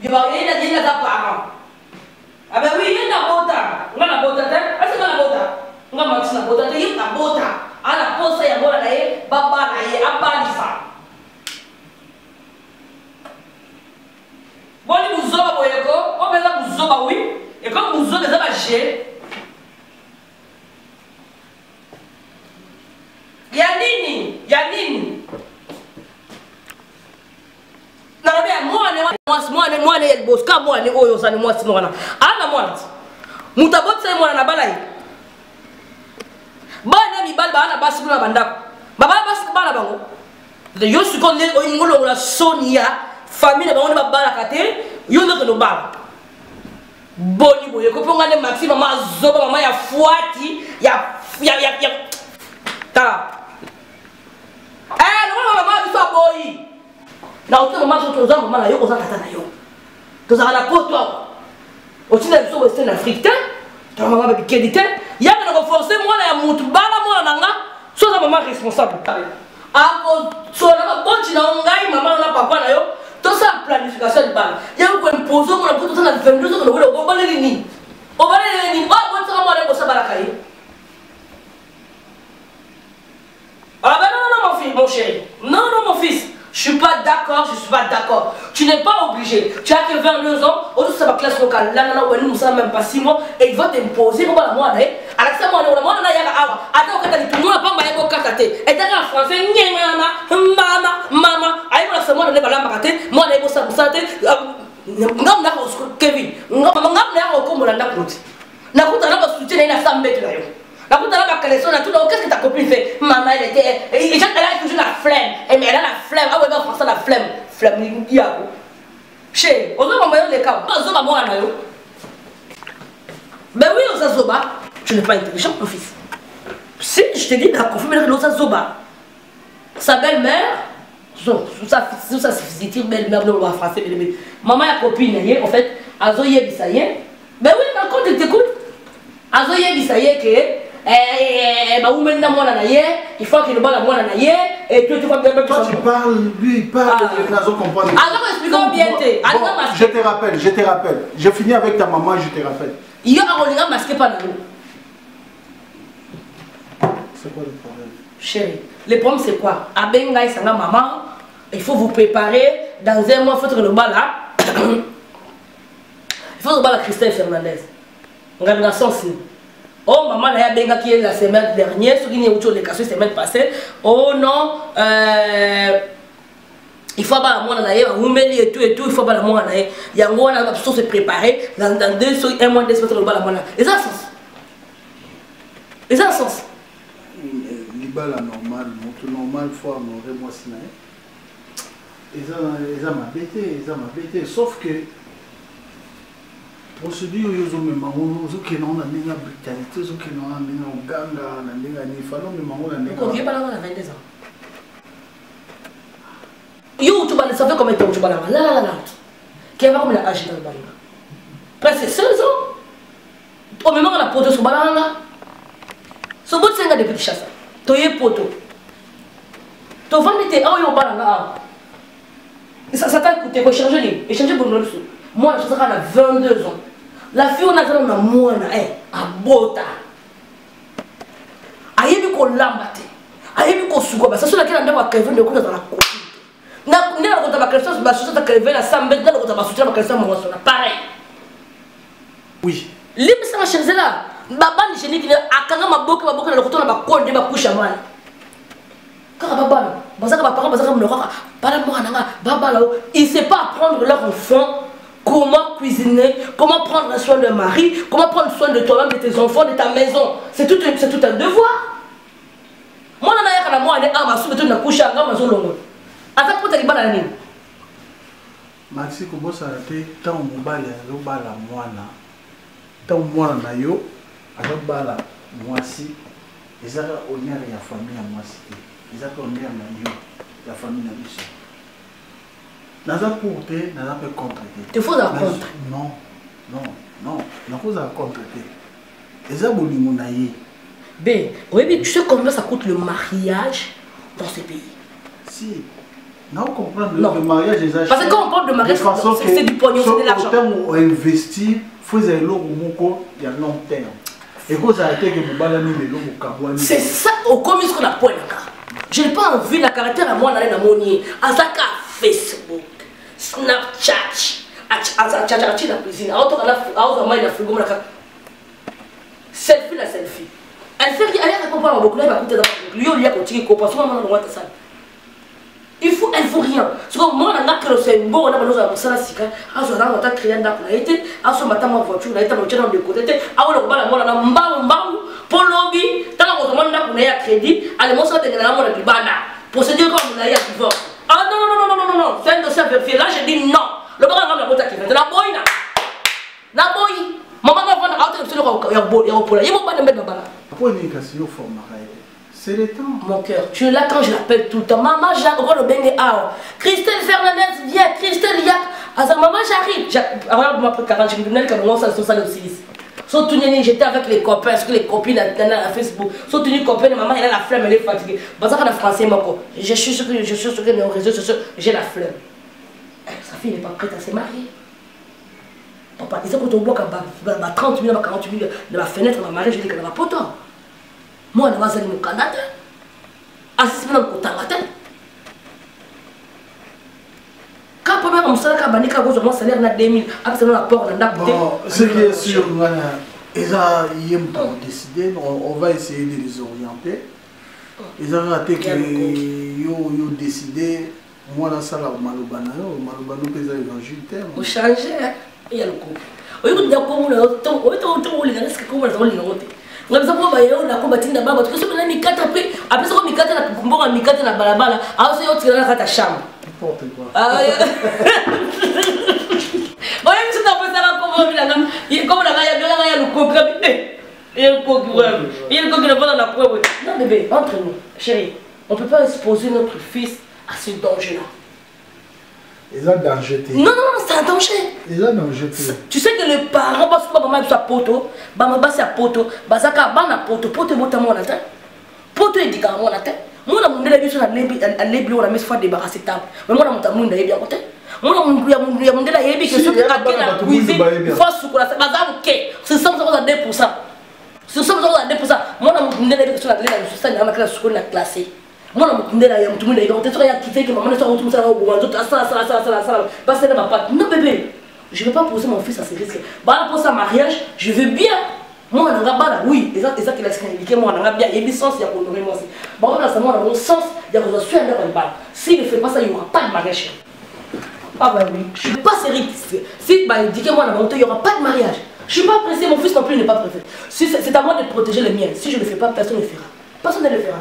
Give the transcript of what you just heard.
Il va y aller dans les parents. Ah ben oui, il y a un bota. On a un bota. Est-ce que on a un bota? On a un bota. Il y a un bota. On a posé un bota là, baba là, abalisa. Bon, nous zoba boyeko. On peut dire nous zoba oui. Et comme nous zoba des abagés. Yanini. Moi ne boss ka moi ne oyo sa ne moi sino wana ana moi mutabot sai moi na balai bana mi balba ana basi na bandako baba basi bana bango de yo su konne o ngolo la Sonia famille bango ba bala kate yo no no bala boni boye ko ponga ne maxi mama zoba mama ya fuati ya ta no mama bi so boy na autre moment que nous avons mal à yo aux atata na yo tous à la côte toi aussi na biso western africain ta maman ba qualité ya na renforcer moi na ya mutu bala moi nanga so za maman responsable ako so na bonti na ngai maman na papa na yo to sa planification bala ya ko imposer moi na tout na 22 ans ko ko bala ni o bala ni ba bonti na moi na ko sa bala kai ah ben non mon fils mon chéri non mon fils. Je suis pas d'accord, Tu n'es pas obligé. Tu as que 22 ans, aujourd'hui c'est ma classe locale. Là, nous sommes même pas 6 mois et ils vont t'imposer. Comment la moi, alors ça, moi, on a yaga awa. Attends, quand tu nous n'as pas maillé au kakate. Et t'as en français, maman. Aïe, moi, c'est moi, on est pas là, moi, on est pour ça, ngam na ko Kevin. Ngam na ko mo landa kuti. Na kuta na ba soutien na sambe tu là yo. La route à la collection, qu'est-ce que ta copine fait? Maman, elle était. Elle a toujours la flemme. Elle a la flemme. Ah ouais, ben, français, la flemme. Flemme, il dit à vous. Chez, on a moyen de cas. On a moi, ben oui, on a zoba. Tu n'es pas intelligent, mon fils. Si, je te dis, la confirme que l'on zoba. Sa belle-mère, ça se dit belle-mère, non, on va français, maman, la copine, en fait, Azo Yebi, ça y est. Ben oui, quand tu t'écoutes, Azo Yebi, ça y est, que. Il faut qu'il le la et toi tu vas bien. Toi tu parles, lui il parle, je te rappelle. J'ai fini avec ta maman, je te rappelle. Il y a un masqué par nous. C'est quoi le problème? Chérie, le problème c'est quoi? Abenga Sanga maman, il faut vous préparer. Dans un mois, il faut que le bal là. Il faut le bal à Christelle Fernandez. On a un sens. Oh maman n'a bien qui est la semaine dernière, ce qui n'est pas le cas la semaine passée. Oh non, il faut pas la moine d'ailleurs, et tout, il faut pas la moine d'ailleurs. Il y a un mois, on va se préparer dans un mois d'espèce de la moine. Les sens. Les sens. Les balles normal, normal, faut améliorer moi sinon. Ils ont m'embêté, sauf que. Procédure ils ont même qui n'ont pas de brutalité, qui n'ont pas de ganga, ni fallait même on a pas la 22 ans. Yo tu vas ça fait combien de temps tu vas là qui va comme la âge dans le balanga. Presque 16 ans. Au moment où on a posé sur balanga. Ce bout c'est un depuis chasse. Tu es poto. Tu vas mettre ah yo balanga. Ça t'a coûté pour changer pour nous. Moi, je serai à 22 ans. La fille, on a dans la moine, à bota. Aïe, qu'on l'embate. Aïe, qu'on souko. Ça, c'est laquelle on a Kevin de coups dans la copine. N'a pas de question, ma chose à Kevin, la sambe, n'a pas de soutien à question, mon son. Pareil. Oui. L'île, c'est ma chaise là. Baba, ni chéni qui a quand ma boque, le retour à ma cour de ma couche à moi. Car Baba, Bazaka, papa, Bazaka, me le roi, Baba, il ne sait pas apprendre leur enfant. Comment cuisiner, comment prendre soin de mari, comment prendre soin de toi-même, de tes enfants, de ta maison. C'est tout un devoir. Moi, je suis moi, je suis un couche à la maison. Attends, pour te dire, Maxi, comment ça a été tant mobile, moi, tant moi, yo, alors bala, moi si, ils ont honneur à la famille à moi si, ils ont honneur à la famille à lui. Naza porté, naza peut contrer. Tu faut la contre. Non, n'a pas à contrer. Les aboliments naïe. Ben, oui, mais tu sais combien ça coûte le mariage dans ce pays? Si. Non, comprendre Non. le mariage des achats. Parce que quand on parle de mariage, c'est du pognon, c'est de l'argent. Quand on investit, il faut que il y a long terme. Et quand ça a été que vous balanez les lots au Kabouani. C'est ça, au commis qu'on a point. Je n'ai pas envie de caractère à moi d'aller dans mon nid. Azaka Facebook, Snapchat, Azaka la cuisine, selfie la selfie. Elle fait rien, elle ne pas beaucoup, elle va coûter dans le lieu, il y a continué à comprendre, ça. Il faut, elle faut rien. Parce que moi, on a que le symbole, on a besoin de ça, c'est que, à ce moment-là, on a créé un acte, on a été, à ce matin, ma voiture, on a été dans le côté, à on a la mola, on a pour lobby, tant qu'on a crédit, à l'émotion de la mola du bana, pour se dire qu'on a eu un divorce. Ah non, non, non, non, non, non, c'est un dossier à vérifier. Là, je dis non. Le bras de la boîte qui fait de la boïna. La boïne. Maman va prendre un autre sur le il ne pas de mettre la balle. Pourquoi il y a une forme? C'est le temps. Mon cœur, tu es là quand je l'appelle tout le temps. Maman, j'arrive le bengue à Christelle Fernandez, viens, Christelle Yak. Maman, j'arrive. Avant, après 40 minutes, quand on s'en sort aussi. J'étais avec les copains, parce que les copines à Facebook. Surtout une copine, maman, elle a la flemme, elle est fatiguée. Parce que la français, je suis sur les réseaux sociaux, j'ai la flemme. Sa fille n'est pas prête à se marier. Papa, ils ont quand on voit 30 000, 40 000 de la fenêtre, ma mariage, je dis qu'elle va pas autant. Moi, je vais aller au Canada. Assiste dans le côté. Quand on me dit que je suis salaire 2000, après la porte, ce qui est sûr, ils ont décidé, on va essayer de les orienter. Ils ont raté que ils ont décidé, moi, la salle au Malobana, peut être évangile. Vous changez, il y a le couple. Au lieu de dire comment on est on a besoin de la combattre d'abord parce que si on a mis 4 après ça on a mis 4 la kumbo on a mis 4 la balabala alors c'est autre là ta chambre n'importe quoi ah ouais on a mis ça dans ça comme la gamme il comme la gamme il y a le coq il y a le coq il y a le coq qui ne va dans la preuve non bébé entre nous chérie on peut pas exposer notre fils à ce danger là. Ils ont danger. Non, non, non, c'est un danger. Ils ont danger. Tu sais que les parents, parce que maman est à poto, maman est à poto, bazaka bana poto, poto est à mon atteint. Poto est dit à mon atteint. Moi, on a mis sur la lébi, on a mis fois débarrasser table. Mais moi, on a mis bien côté. Moi, on a mis la lébi que ceux qui ont la cuisine, face sur la bazar, ok. C'est 100 à 2%. C'est 100 à 2%. Moi, on a mis la lébi sur la lébi, on a mis la sur la classée. Moi, je me dis tout le monde qui fait que maman ne soit pas ça parce que ma patte. Non, bébé, je ne vais pas poser mon fils à ces risques. Pour ça, mariage, je veux bien. Moi, on a pas oui, c'est ça qu'il a expliqué. Moi, on a bien. Il y a des sens, il y a pour donner moi aussi. Bon, là, ça moi, dans mon sens, il y a besoin de suivre un balle. S'il ne fait pas ça, il n'y aura pas de mariage. Ah, bah oui, je ne suis pas sérieux. Si il dit que moi, il n'y aura pas de mariage. Je ne suis pas pressé, mon fils non plus n'est pas pressé. C'est à moi de protéger les miens. Si je ne le fais pas, personne ne le fera. Personne ne le fera.